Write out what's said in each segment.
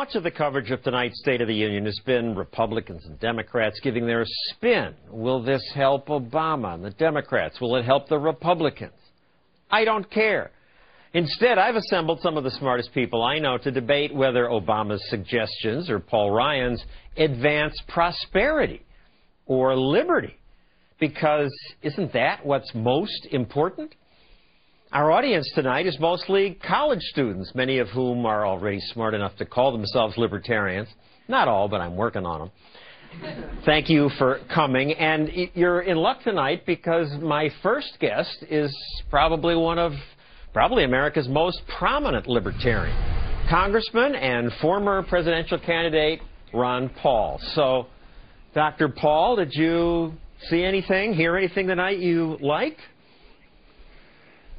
Much of the coverage of tonight's State of the Union has been Republicans and Democrats giving their spin. Will this help Obama and the Democrats? Will it help the Republicans? I don't care. Instead, I've assembled some of the smartest people I know to debate whether Obama's suggestions or Paul Ryan's advance prosperity or liberty. Because isn't that what's most important? Our audience tonight is mostly college students, many of whom are already smart enough to call themselves libertarians. Not all, but I'm working on them. Thank you for coming. And you're in luck tonight because my first guest is probably America's most prominent libertarian, Congressman and former presidential candidate Ron Paul. So, Dr. Paul, did you see anything, hear anything tonight you like?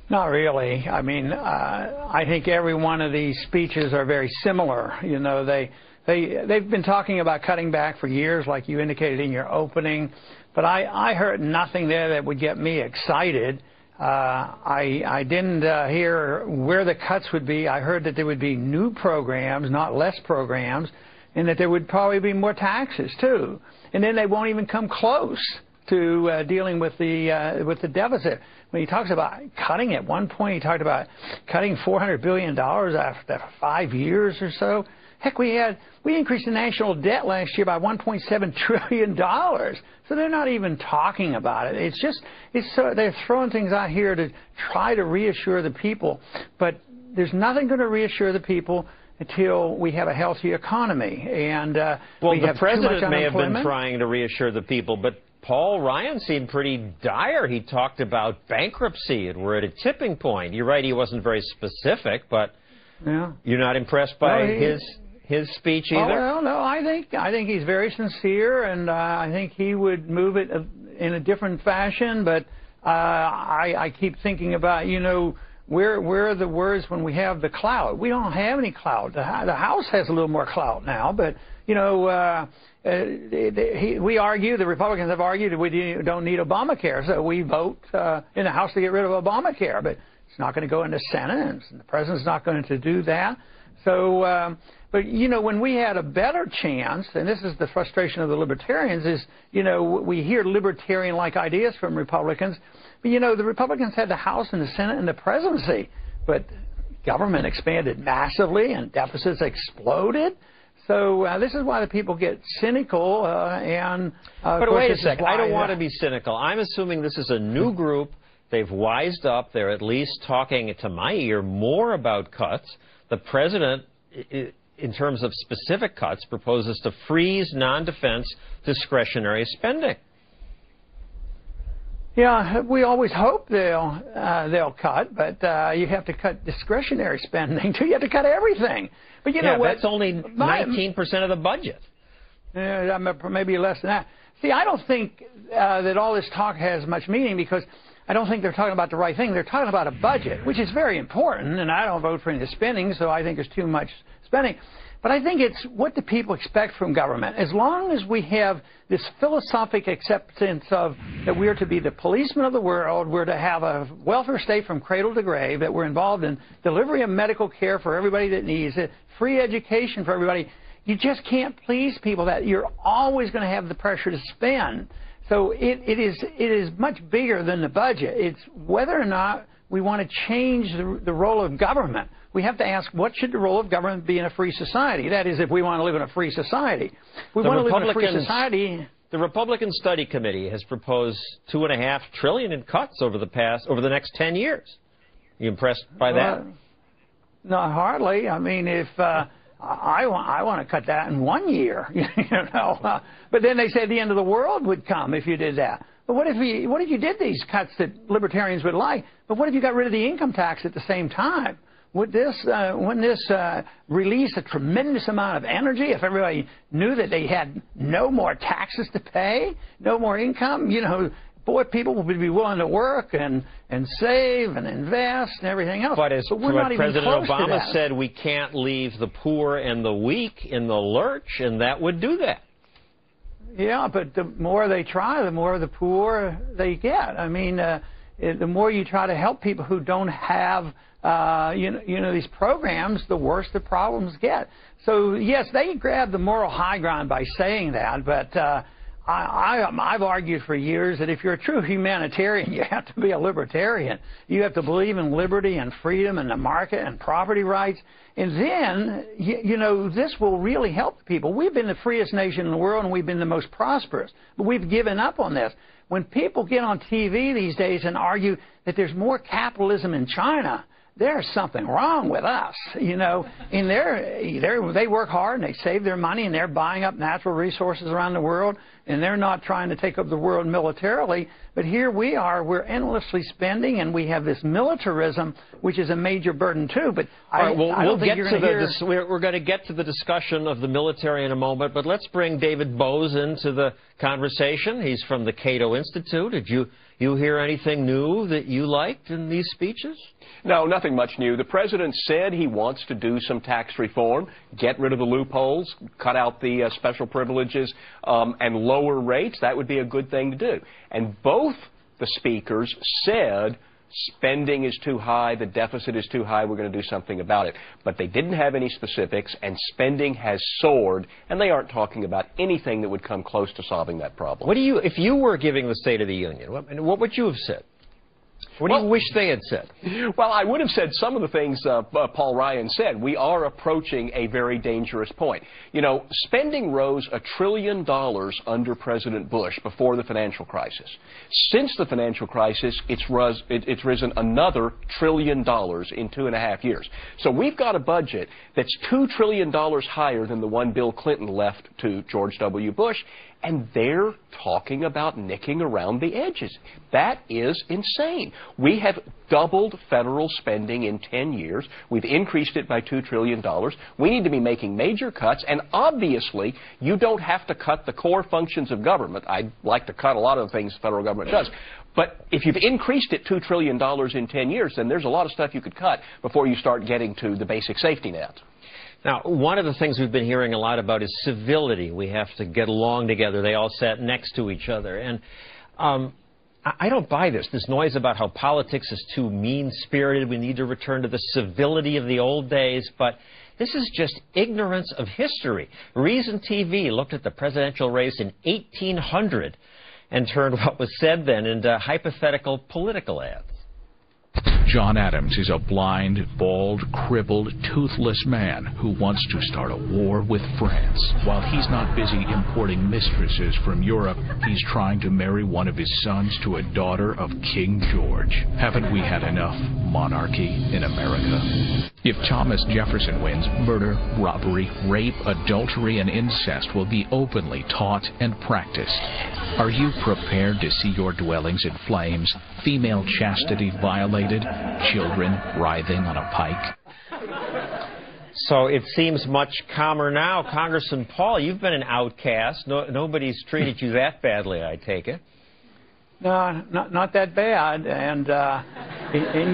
Not really. I mean, I think every one of these speeches are very similar. You know, they've been talking about cutting back for years, like you indicated in your opening. But I heard nothing there that would get me excited. I didn't hear where the cuts would be. I heard that there would be new programs, not less programs, and that there would probably be more taxes too. And then they won't even come close to dealing with the deficit. When he talks about cutting, at one point he talked about cutting $400 billion after 5 years or so. Heck, we increased the national debt last year by $1.7 trillion. So they're not even talking about it. They're throwing things out here to try to reassure the people. But there's nothing going to reassure the people until we have a healthy economy. And well, the president may have been trying to reassure the people, but Paul Ryan seemed pretty dire. He talked about bankruptcy, and we're at a tipping point. You're right, he wasn't very specific, but yeah. You're not impressed by his speech either? Well, no, I think he's very sincere, and I think he would move it in a different fashion, but I keep thinking about, you know, where are the words when we have the clout? We don't have any clout. The House has a little more clout now, but, you know, we argue, the Republicans have argued that we don't need Obamacare, so we vote in the House to get rid of Obamacare, but it's not going to go into Senate, and the president's not going to do that. So, but, you know, when we had a better chance, and this is the frustration of the libertarians, is, you know, we hear libertarian-like ideas from Republicans, but, you know, the Republicans had the House and the Senate and the presidency, but government expanded massively and deficits exploded. So this is why the people get cynical But wait a second. I don't want to be cynical. I'm assuming this is a new group. They've wised up. They're at least talking, to my ear, more about cuts. The president, in terms of specific cuts, proposes to freeze non-defense discretionary spending. Yeah, we always hope they'll cut, but you have to cut discretionary spending too. You have to cut everything. But you know what? That's only 19% of the budget. Maybe less than that. See, I don't think that all this talk has much meaning because I don't think they're talking about the right thing. They're talking about a budget, which is very important, and I don't vote for any spending, so I think there's too much spending. But I think it's what the people expect from government. As long as we have this philosophic acceptance of that we're to be the policemen of the world, we're to have a welfare state from cradle to grave, that we're involved in delivery of medical care for everybody that needs it, free education for everybody, you just can't please people. That you're always going to have the pressure to spend. So it is much bigger than the budget. It's whether or not we want to change the role of government. We have to ask, what should the role of government be in a free society? That is, if we want to live in a free society. If we want to live in a free society. The Republican Study Committee has proposed $2.5 trillion in cuts over the next 10 years. You impressed by that? No, hardly. I mean, if I want to cut that in 1 year, you know. But then they said the end of the world would come if you did that. But what if you did these cuts that libertarians would like? But what if you got rid of the income tax at the same time? Wouldn't this release a tremendous amount of energy if everybody knew that they had no more taxes to pay, no more income? You know, boy, people would be willing to work and save and invest and everything else. But as President Obama said, we can't leave the poor and the weak in the lurch, and that would do that. Yeah, but the more they try, the more the poor they get. I mean, the more you try to help people who don't have these programs, the worse the problems get. So yes, they grab the moral high ground by saying that, but I've argued for years that if you're a true humanitarian, you have to be a libertarian. You have to believe in liberty and freedom and the market and property rights. And then, this will really help people. We've been the freest nation in the world, and we've been the most prosperous. But we've given up on this. When people get on TV these days and argue that there's more capitalism in China, there's something wrong with us, and they work hard and they save their money and they're buying up natural resources around the world and they're not trying to take over the world militarily. But here we are, we're endlessly spending and we have this militarism, which is a major burden too. But I don't think you're going to hear... We're going to get to the discussion of the military in a moment, but let's bring David Bose into the conversation. He's from the Cato Institute. Did you hear anything new that you liked in these speeches? No, nothing much new. The president said he wants to do some tax reform, get rid of the loopholes, cut out the special privileges, and lower rates. That would be a good thing to do. And both the speakers said spending is too high, the deficit is too high, we're going to do something about it. But they didn't have any specifics, and spending has soared, and they aren't talking about anything that would come close to solving that problem. If you were giving the State of the Union, what would you have said? What do you wish they had said? Well, I would have said some of the things Paul Ryan said. We are approaching a very dangerous point. Spending rose $1 trillion under President Bush before the financial crisis. Since the financial crisis, it's risen another $1 trillion in 2.5 years. So we've got a budget that's $2 trillion higher than the one Bill Clinton left to George W. Bush. And they're talking about nicking around the edges. That is insane. We have doubled federal spending in 10 years. We've increased it by $2 trillion. We need to be making major cuts. And obviously, you don't have to cut the core functions of government. I'd like to cut a lot of the things the federal government does. But if you've increased it $2 trillion in 10 years, then there's a lot of stuff you could cut before you start getting to the basic safety net. Now, one of the things we've been hearing a lot about is civility. We have to get along together. They all sat next to each other. And I don't buy this noise about how politics is too mean-spirited. We need to return to the civility of the old days. But this is just ignorance of history. Reason TV looked at the presidential race in 1800 and turned what was said then into hypothetical political ads. John Adams is a blind, bald, crippled, toothless man who wants to start a war with France. While he's not busy importing mistresses from Europe, he's trying to marry one of his sons to a daughter of King George. Haven't we had enough monarchy in America? If Thomas Jefferson wins, murder, robbery, rape, adultery, and incest will be openly taught and practiced. Are you prepared to see your dwellings in flames, female chastity violated, children writhing on a pike? So it seems much calmer now. Congressman Paul, you've been an outcast. Nobody's treated you that badly, I take it. No, not that bad. And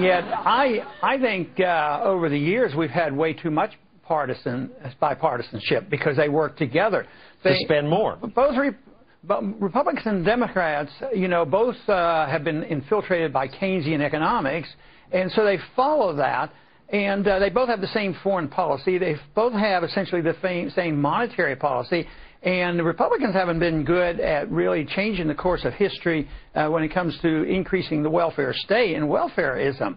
yet I think over the years we've had way too much bipartisanship because they work together. To spend more. But Republicans and Democrats, both have been infiltrated by Keynesian economics, and so they follow that, and they both have the same foreign policy. They both have essentially the same monetary policy, and the Republicans haven't been good at really changing the course of history when it comes to increasing the welfare state and welfareism.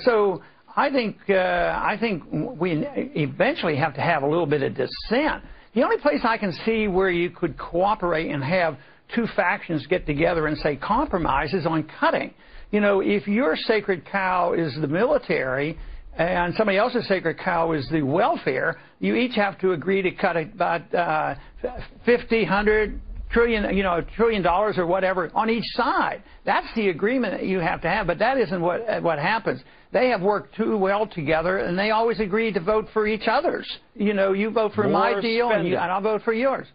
So I think we eventually have to have a little bit of dissent. The only place I can see where you could cooperate and have two factions get together and say compromise is on cutting. If your sacred cow is the military and somebody else's sacred cow is the welfare, you each have to agree to cut about 50, 100, trillion, $1 trillion or whatever on each side. That's the agreement that you have to have, but that isn't what happens. They have worked too well together, and they always agree to vote for each other's. You vote for my deal, and I'll vote for yours.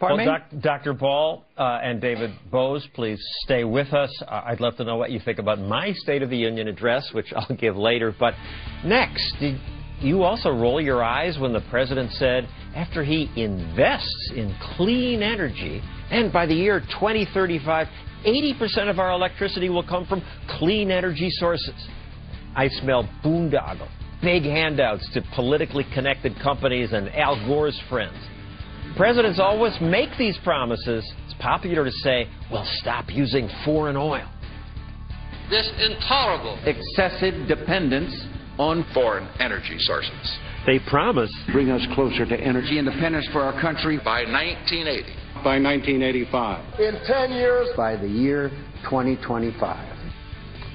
Pardon me? Dr. Ball and David Bose, please stay with us. I'd love to know what you think about my State of the Union address, which I'll give later. But next, you also roll your eyes when the president said after he invests in clean energy, and by the year 2035, 80% of our electricity will come from clean energy sources. I smell boondoggle, big handouts to politically connected companies and Al Gore's friends. Presidents always make these promises. It's popular to say, we'll stop using foreign oil. This intolerable excessive dependence on foreign energy sources. They promise bring us closer to energy independence for our country by 1980. By 1985. In 10 years. By the year 2025.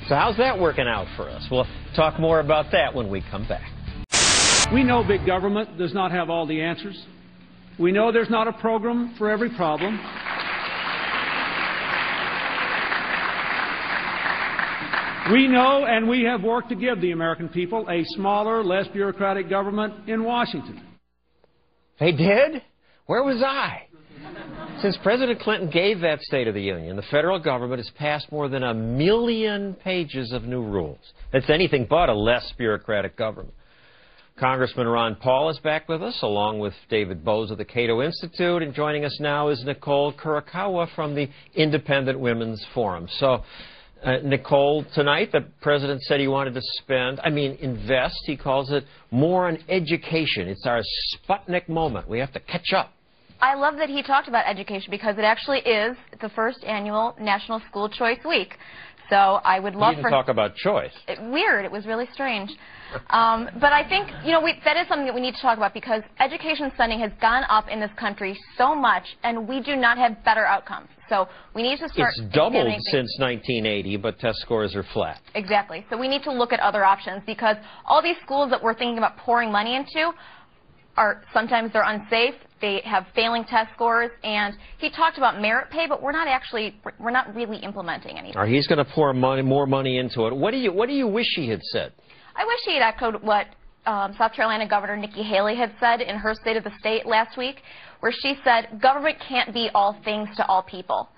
So how's that working out for us? We'll talk more about that when we come back. We know big government does not have all the answers. We know there's not a program for every problem. We know and we have worked to give the American people a smaller, less bureaucratic government in Washington. They did? Where was I? Since President Clinton gave that State of the Union, the federal government has passed more than 1 million pages of new rules. It's anything but a less bureaucratic government. Congressman Ron Paul is back with us, along with David Bose of the Cato Institute, and joining us now is Nicole Kurakawa from the Independent Women's Forum. So, Nicole, tonight the president said he wanted to invest, he calls it, more on education. It's our Sputnik moment. We have to catch up. I love that he talked about education because it actually is the first annual National School Choice Week. So I would love for... You didn't talk about choice. Weird. It was really strange. But I think, that is something that we need to talk about because education spending has gone up in this country so much, and we do not have better outcomes. So we need to start... It's doubled since 1980, but test scores are flat. Exactly. So we need to look at other options because all these schools that we're thinking about pouring money into sometimes they're unsafe, they have failing test scores, and he talked about merit pay, but we're not really implementing anything. He's going to pour more money into it. What do you wish he had said? I wish he had echoed what South Carolina Governor Nikki Haley had said in her State of the State last week, where she said, government can't be all things to all people.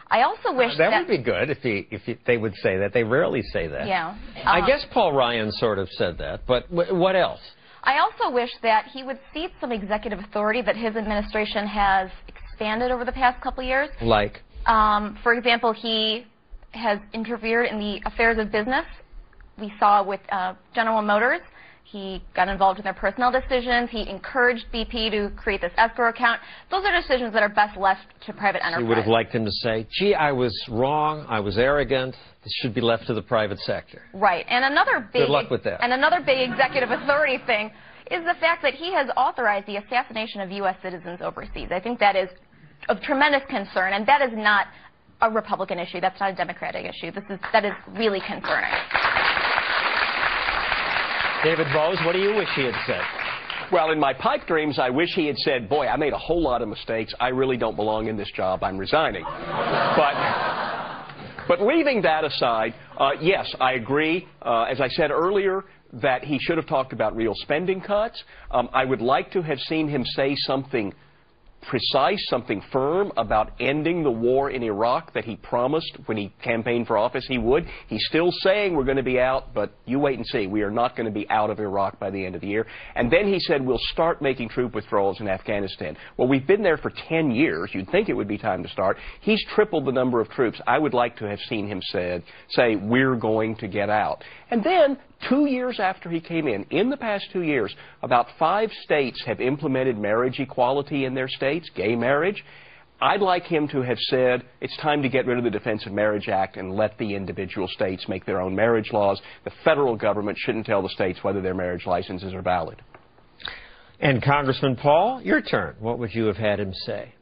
I also wish that would be good if they would say that. They rarely say that. Yeah. I guess Paul Ryan sort of said that, but what else? I also wish that he would cede some executive authority that his administration has expanded over the past couple of years. Like? For example, he has interfered in the affairs of business. We saw with General Motors. He got involved in their personnel decisions. He encouraged BP to create this escrow account. Those are decisions that are best left to private enterprise. You would have liked him to say, gee, I was wrong, I was arrogant, this should be left to the private sector. Right. And another big, good luck with that. And another big executive authority thing is the fact that he has authorized the assassination of U.S. citizens overseas. I think that is of tremendous concern, and that is not a Republican issue. That's not a Democratic issue. That is really concerning. David Bose, what do you wish he had said? Well, in my pipe dreams, I wish he had said, boy, I made a whole lot of mistakes. I really don't belong in this job. I'm resigning. But leaving that aside, yes, I agree. As I said earlier, that he should have talked about real spending cuts. I would like to have seen him say something precise, something firm about ending the war in Iraq that he promised when he campaigned for office he would. He's still saying we're going to be out, but you wait and see. We are not going to be out of Iraq by the end of the year. And then he said we'll start making troop withdrawals in Afghanistan. Well, we've been there for 10 years. You'd think it would be time to start. He's tripled the number of troops. I would like to have seen him say we're going to get out. And then 2 years after he came in the past 2 years, about 5 states have implemented marriage equality in their states, gay marriage. I'd like him to have said it's time to get rid of the Defense of Marriage Act and let the individual states make their own marriage laws. The federal government shouldn't tell the states whether their marriage licenses are valid. And Congressman Paul, your turn. What would you have had him say?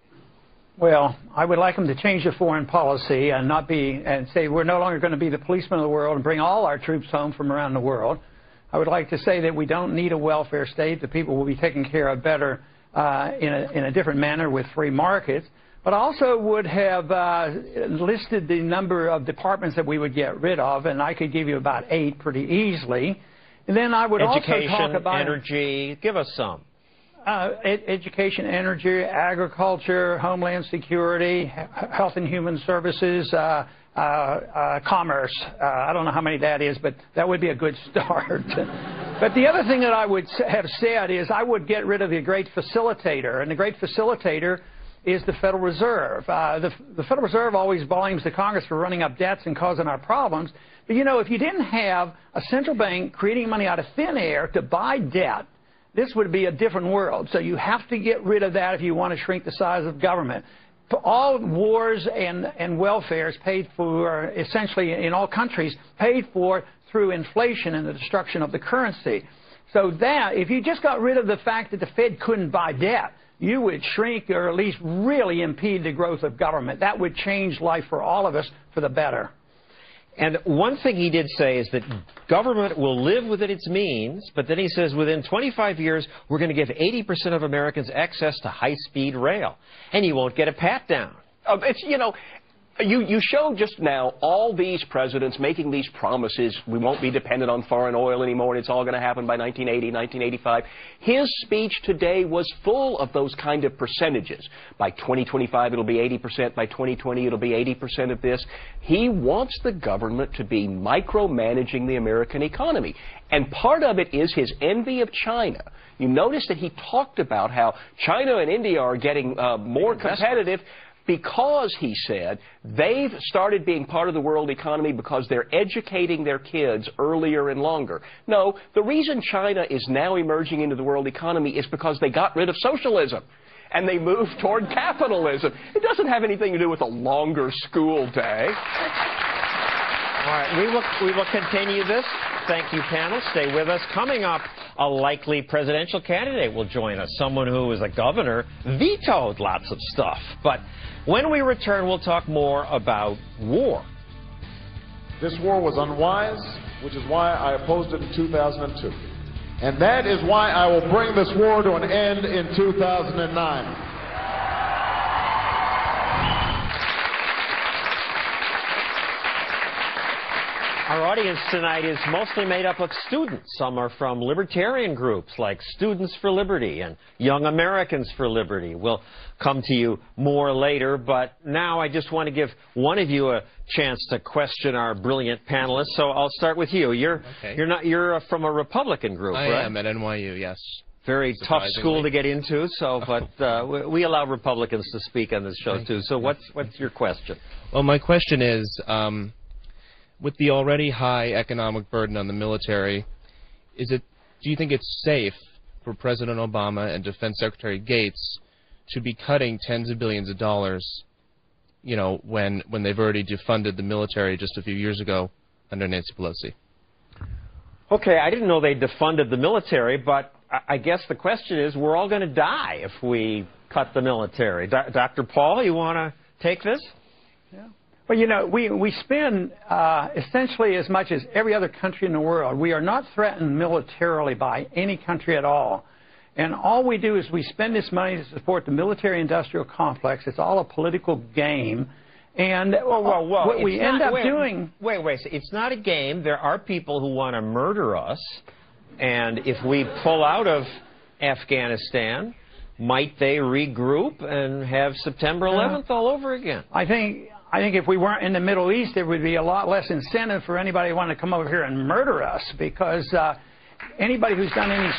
Well, I would like him to change the foreign policy and say we're no longer going to be the policemen of the world and bring all our troops home from around the world. I would like to say that we don't need a welfare state. The people will be taken care of better in a different manner with free markets. But I also would have listed the number of departments that we would get rid of, and I could give you about 8 pretty easily. And then I would also talk about energy. Give us some. Education, energy, agriculture, homeland security, health and human services, commerce. I don't know how many that is, but that would be a good start. But the other thing that I would have said is I would get rid of the great facilitator, and the great facilitator is the Federal Reserve. The Federal Reserve always blames the Congress for running up debts and causing our problems. But, you know, if you didn't have a central bank creating money out of thin air to buy debt, this would be a different world. So you have to get rid of that if you want to shrink the size of government. All wars and welfare is paid for, essentially in all countries, paid for through inflation and the destruction of the currency. So that, if you just got rid of the fact that the Fed couldn't buy debt, you would shrink or at least really impede the growth of government. That would change life for all of us for the better. And one thing he did say is that government will live within its means, but then he says within 25 years, we're going to give 80% of Americans access to high-speed rail, and you won't get a pat-down. You know, you showed just now all these presidents making these promises. We won't be dependent on foreign oil anymore, and it's all going to happen by 1980, 1985. His speech today was full of those kind of percentages. By 2025, it'll be 80%. By 2020, it'll be 80% of this. He wants the government to be micromanaging the American economy. And part of it is his envy of China. You notice that he talked about how China and India are getting more competitive, because, he said, they've started being part of the world economy because they're educating their kids earlier and longer. No, the reason China is now emerging into the world economy is because they got rid of socialism and they moved toward capitalism. It doesn't have anything to do with a longer school day. All right, we will continue this. Thank you, panel. Stay with us. Coming up, a likely presidential candidate will join us. Someone who, as a governor, vetoed lots of stuff. But when we return, we'll talk more about war. This war was unwise, which is why I opposed it in 2002. And that is why I will bring this war to an end in 2009. Our audience tonight is mostly made up of students. Some are from libertarian groups like Students for Liberty and Young Americans for Liberty. We'll come to you more later, but now I just want to give one of you a chance to question our brilliant panelists. So I'll start with you. You're from a Republican group, right? I am at NYU, yes. Very tough school to get into, so but we allow Republicans to speak on this show too. So what's your question? Well, my question is, with the already high economic burden on the military, do you think it's safe for President Obama and Defense Secretary Gates to be cutting tens of billions of dollars, you know, when they've already defunded the military just a few years ago under Nancy Pelosi? Okay, I didn't know they defunded the military, but I guess the question is, we're all going to die if we cut the military. Dr. Paul, you want to take this? Yeah. Well, you know, we spend essentially as much as every other country in the world. We are not threatened militarily by any country at all. And all we do is we spend this money to support the military-industrial complex. It's all a political game. And what we end up doing... Wait. It's not a game. There are people who want to murder us. And if we pull out of Afghanistan, might they regroup and have September 11th all over again? I think if we weren't in the Middle East, there would be a lot less incentive for anybody to want to come over here and murder us, because anybody who's done any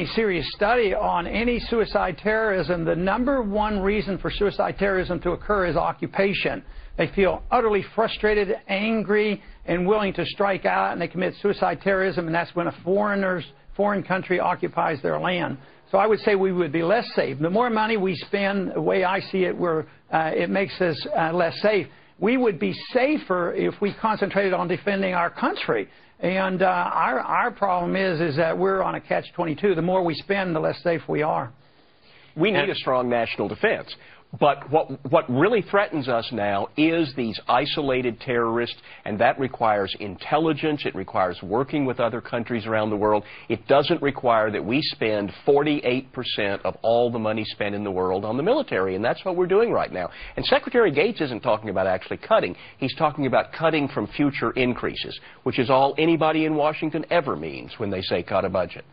serious study on any suicide terrorism, the #1 reason for suicide terrorism to occur is occupation. They feel utterly frustrated, angry, and willing to strike out, and they commit suicide terrorism, and that's when a foreign country occupies their land. So I would say we would be less safe. The more money we spend, the way I see it, it makes us less safe. We would be safer if we concentrated on defending our country. And our problem is that we're on a catch-22. The more we spend, the less safe we are. We need a strong national defense. But what really threatens us now is these isolated terrorists, and that requires intelligence. It requires working with other countries around the world. It doesn't require that we spend 48% of all the money spent in the world on the military, and that's what we're doing right now. And Secretary Gates isn't talking about actually cutting. He's talking about cutting from future increases, which is all anybody in Washington ever means when they say cut a budget.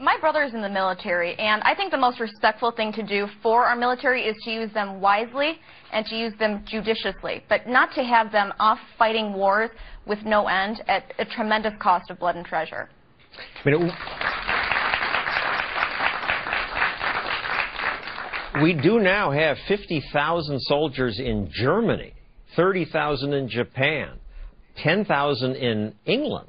My brother's in the military, and I think the most respectful thing to do for our military is to use them wisely and to use them judiciously, but not to have them off fighting wars with no end at a tremendous cost of blood and treasure. We do now have 50,000 soldiers in Germany, 30,000 in Japan, 10,000 in England.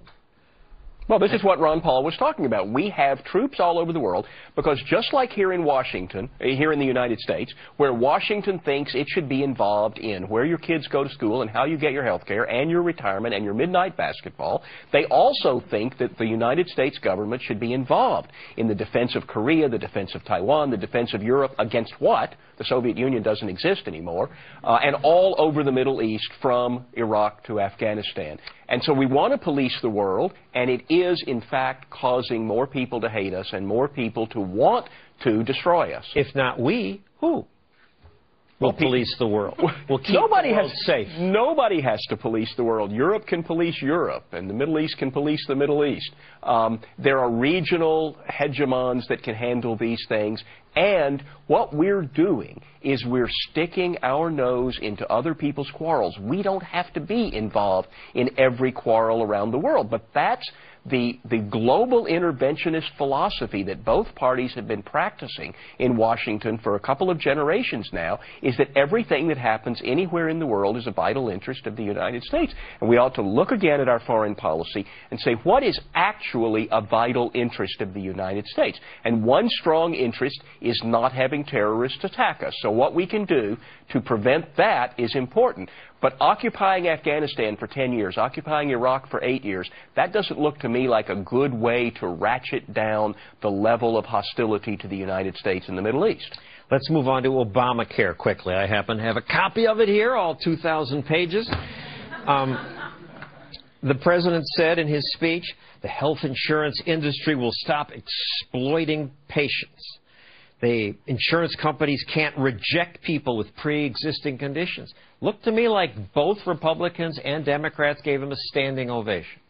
Well, this is what Ron Paul was talking about. We have troops all over the world because just like here in Washington, here in the United States, where Washington thinks it should be involved in where your kids go to school and how you get your health care and your retirement and your midnight basketball, they also think that the United States government should be involved in the defense of Korea, the defense of Taiwan, the defense of Europe, against what? The Soviet Union doesn't exist anymore, and all over the Middle East from Iraq to Afghanistan. And so we want to police the world, and it is, in fact, causing more people to hate us and more people to want to destroy us. If not we, who? We'll police the world. We'll keep nobody the world safe. Nobody has to police the world. Europe can police Europe, and the Middle East can police the Middle East. There are regional hegemons that can handle these things, and what we're doing is we're sticking our nose into other people's quarrels. We don't have to be involved in every quarrel around the world, but that's the global interventionist philosophy that both parties have been practicing in Washington for a couple of generations now, is that everything that happens anywhere in the world is a vital interest of the United States. And we ought to look again at our foreign policy and say, what is actually a vital interest of the United States? And one strong interest is not having terrorists attack us. So what we can do to prevent that is important. But occupying Afghanistan for 10 years, occupying Iraq for 8 years, that doesn't look to me like a good way to ratchet down the level of hostility to the United States in the Middle East. Let's move on to Obamacare quickly. I happen to have a copy of it here, all 2,000 pages. The president said in his speech, the health insurance industry will stop exploiting patients. The insurance companies can't reject people with pre-existing conditions. Looked to me like both Republicans and Democrats gave him a standing ovation.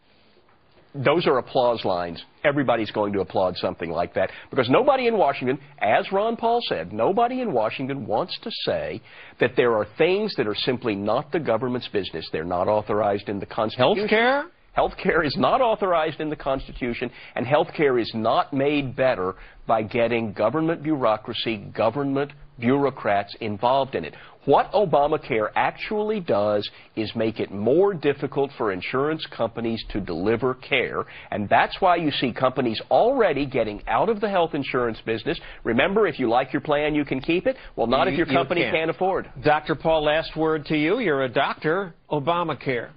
Those are applause lines. Everybody's going to applaud something like that because nobody in Washington, as Ron Paul said, nobody in Washington wants to say that there are things that are simply not the government's business. They're not authorized in the Constitution. Health care? Health care is not authorized in the Constitution, and health care is not made better by getting government bureaucracy, government bureaucrats involved in it. What Obamacare actually does is make it more difficult for insurance companies to deliver care, and that's why you see companies already getting out of the health insurance business. Remember, if you like your plan, you can keep it. Well, not if your company can't afford. Dr. Paul, last word to you. You're a doctor. Obamacare.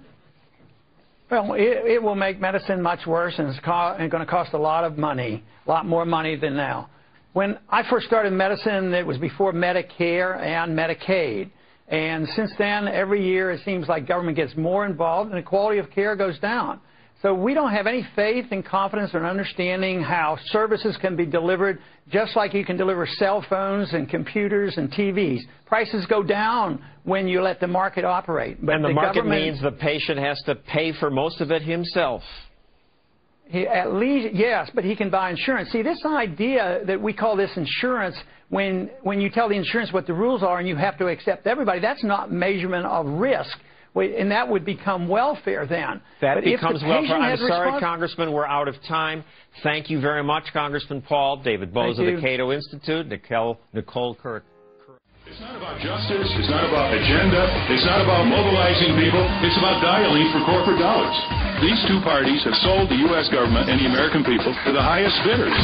Well, it will make medicine much worse, and it's going to cost a lot of money, a lot more money than now. When I first started medicine, it was before Medicare and Medicaid. And since then, every year, it seems like government gets more involved and the quality of care goes down. So we don't have any faith and confidence or understanding how services can be delivered just like you can deliver cell phones and computers and TVs. Prices go down when you let the market operate. But and the market means the patient has to pay for most of it himself. At least, yes, but he can buy insurance. See, this idea that we call this insurance, when you tell the insurance what the rules are and you have to accept everybody, that's not measurement of risk. And that would become welfare then. That becomes welfare. I'm sorry, Congressman, we're out of time. Thank you very much, Congressman Paul. David Bose of the Cato Institute. Nicole Kirk. It's not about justice. It's not about agenda. It's not about mobilizing people. It's about dialing for corporate dollars. These two parties have sold the U.S. government and the American people to the highest bidders.